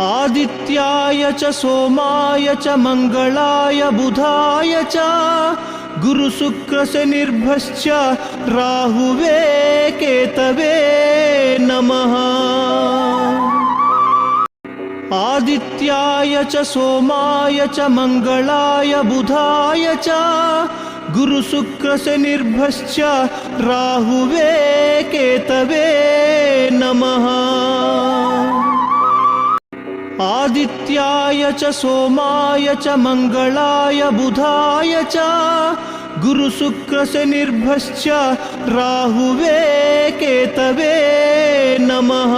आदित्याय च सोमाय च मंगलाय बुधाय च गुरुशुक्रशनिर्भश्च राहुवे केतवे नमः। आदित्याय च सोमाय च मंगलाय बुधाय च गुरुशुक्रशनिर्भश्च राहुवे केतवे नमः। आदित्याय च सोमाय च मंगलाय बुधाय च गुरुशुक्रशनिर्भश्च राहुवे केतवे नमः।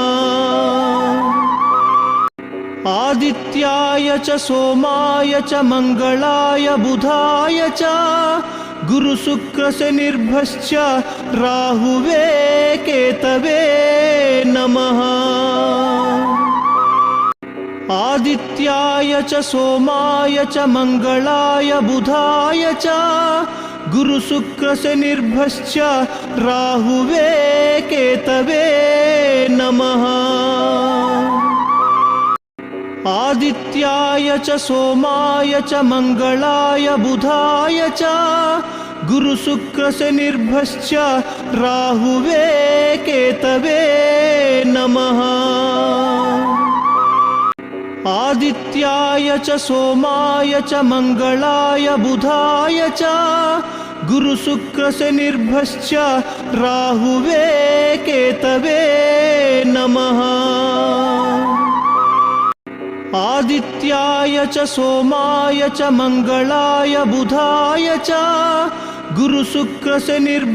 आदित्याय च सोमाय च मंगलाय बुधाय च गुरुशुक्रशनिर्भश्च राहुवे केतवे नमः। आदित्याय च सोमाय च मंगलाय बुधाय च गुरुशुक्रशनिर्भश्च राहुवे केतवे नमः। आदित्याय च सोमाय च मंगलाय बुधाय च गुरुशुक्रशनिर्भश्च राहुवे केतवे नमः। आदित्याय च सोमाय च मंगलाय बुधाय च गुरुशुक्रशनिर्भश्च राहुवे केतवे नमः। आदित्याय च सोमाय च मंगलाय बुधाय च गुरुशुक्रशनिर्भश्च